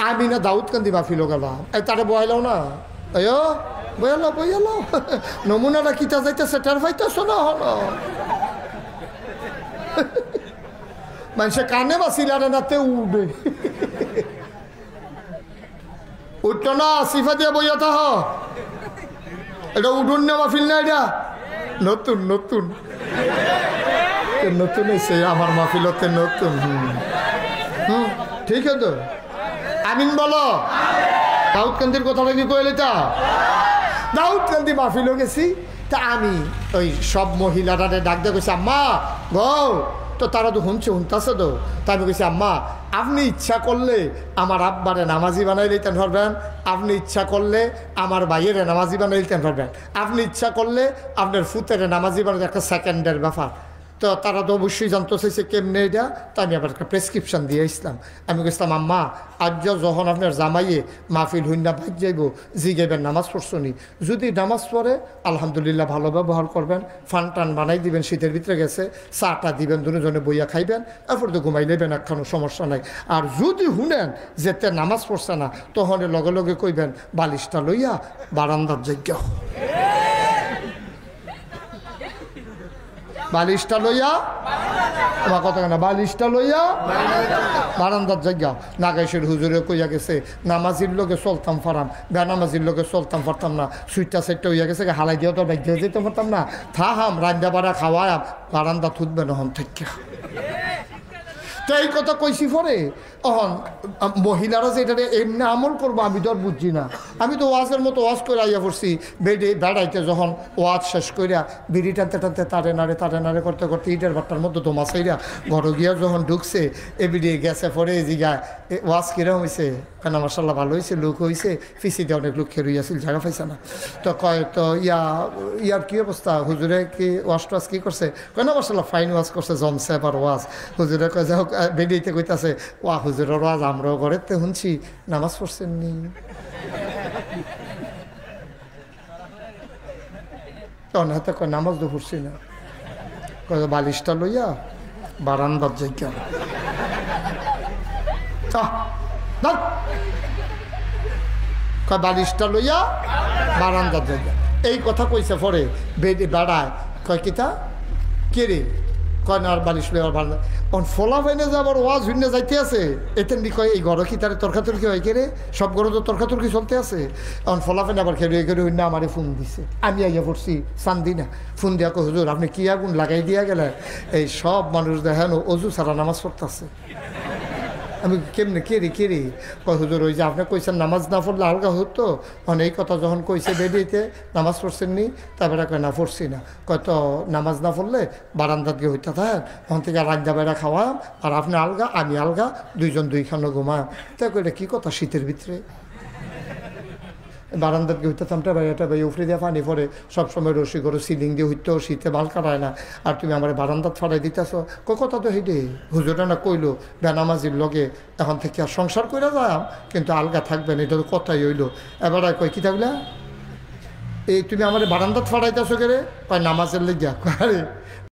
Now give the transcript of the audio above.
আমি না দাউদ কান্দি মাহফিল গেলাম এই তারে বয়ালাও না আয়ো বয়ালো নমুনাটা কিতা যাইতেছে টের পাইতেছ না হলো মানুষে কানে বাসিলারে নাতে উঠবে উঠতো না সিফা দিয়ে বইয়া থাহ এটা উঠুন না মাহফিল না এটা নতুন নতুন নতুন এসে আমার মাহফিলতে নতুন ঠিক আছে আমিন বলো দাউদকান্দির কথাটা কি কইলে তা দাউদকান্দি মাহফিলও গেছি তা আমি ওই সব মহিলারা ডাক দিয়ে কইছি আম্মা গো তো তারা তো শুনতেছে তো তাই আমি কইছি আম্মা আপনি ইচ্ছা করলে আমার আব্বারে নামাজি বানাই দিতেন পারবেন আপনি ইচ্ছা করলে আমার ভাইয়ের নামাজি বানাই দিতেন পারবেন আপনি ইচ্ছা করলে আপনার ফুতের নামাজি বানাই একটা সেকেন্ডের ব্যাপার তো তারা তো অবশ্যই জানতে চাইছে কেমনে এটা তো আমি আবার একটা প্রেসক্রিপশন দিয়ে আসলাম আমি গেছিলাম আম্মা আজ যখন আপনার জামাইয়ে মাহফিল হুন্না ভাগ যাইব জিগেবেন নামাজ পড়ছনি যদি নামাজ পড়ে আলহামদুলিল্লাহ ভালো ব্যবহার করবেন ফান টান বানাই দিবেন শীতের ভিতরে গেছে চাটা দিবেন দুজনে বইয়া খাইবেন এরপর তো ঘুমাই নেবেন একখানো সমস্যা নাই আর যদি শুনেন যেতে নামাজ পড়ছে না তখন লগে লগে কইবেন বালিশটা লইয়া বারান্দার যজ্ঞ বালিশটা লইয়া আমার কথা না বালিশটা লইয়া বারান্দার জায়গা নাগাইশের হুজুরে কইয়া গেছে নামাজির লোকে চলতাম ফারাম বেনামাজির লোকে চলতাম পারতাম না সুইটটা সেটটা হইয়া গেছে হালাই দিয়েও তো ব্যাগ যেতে পারতাম না থাহাম রান্না বাড়া খাওয়ায়াম বারান্দা থুতবে নহন থেকে তো এই কথা কইছি পরে তখন মহিলারা যে এটা এমনি আমল করবো আমি তো আর বুঝছি না আমি তো ওয়াজের মতো ওয়াজ করে আইয়া পড়ছি বেড়াইতে যখন ওয়াজ শেষ করিয়া বিড়ি টানতে টানতে তারে নাড়ে করতে করতে ইটের ভাট্টার মধ্যে দোমা চাইরা ঘর গিয়া যখন ঢুকছে এ বিড়িয়ে গেছে পরে জিগায় ওয়াজ কিরম হয়েছে কেন মার্শাল্লাহ ভালো হয়েছে লোক হয়েছে ফিসিতে অনেক লোক খেয়ে রইয়াছিল জায়গা পাইছে না তো কয় তো ইয়ার কী অবস্থা হুজুরে কি ওয়াজ টোয়াজ কী করছে কয় না মার্শাল্লাহ ফাইন ওয়াজ করছে জমছে আবার ওয়াজ হুজুরে কয় যাই হোক বেরিয়েতে কইতাছে ওয়া হুজুরের ওয়াজ আমরাও ঘরেতে শুনছি নামাজ পড়ছেন নি তখন হাতে কয় নামাজ তো পড়ছি না কয় বালিশটা লইয়া বারান্দার জায়গা কয় বালিশটা লইয়া বারান্দার জায়গা এই কথা কইছে পরে বেডে বেড়ায় কয় কিতা কে রে কয় না আর বালিশ লইয়া বারান্দা অন ফলা ফাইনে যাবার ওয়াজ ভিন্ন যাইতে আছে এতেন কয় এই ঘর কি তার তর্কাতর্কি হয় কে রে সব ঘরে তো তর্কাতর্কি চলতে আছে অন ফলা ফাইনে আবার খেলে হইন্য আমারে ফোন দিছে আমি আইয়া পড়ছি চান্দি না ফোন দিয়া কয় হুজুর আপনি কি আগুন লাগাই দিয়া গেলেন এই সব মানুষ দেখেন অজু ছাড়া নামাজ পড়তেছে আমি কেমনে কে রে কয় হুজুর ওই যে আপনি কইছেন নামাজ না পড়লে আলগা হতো এই কথা যখন কইছে বেরিয়েতে নামাজ পড়ছেন নি তারপরে কয় না পড়ছি না কয় তো নামাজ না পড়লে বারান্দাত গিয়ে হইতে থাকেন তখন থেকে রান্না বেড়া খাওয়া আর আপনি আলগা আমি আলগা দুইজন দুইখানো ঘুমায় তাই কইলে কী কথা শীতের ভিতরে বারান্দাত গিয়ে হইতে থামটা ভাই এটা ভাই উফরে দিয়ে পানি পরে সবসময় রসি করে সিলিং দিয়ে হইতেও শীতে বাল কাটায় না আর তুমি আমার বারান্দাত ফাড়াই দিতেছ কথা তো হেঁটে হুজুরটা না কইলো বেনামাজির লগে এখন থেকে আর সংসার করে যাম কিন্তু আলগা থাকবেন এটা তো কথাই হইলো এবার কয় কী থাকলে এই তুমি আমার বারান্দাত ফাড়াইতেছো কে রে কয় নামাজের লেগিয়া আরে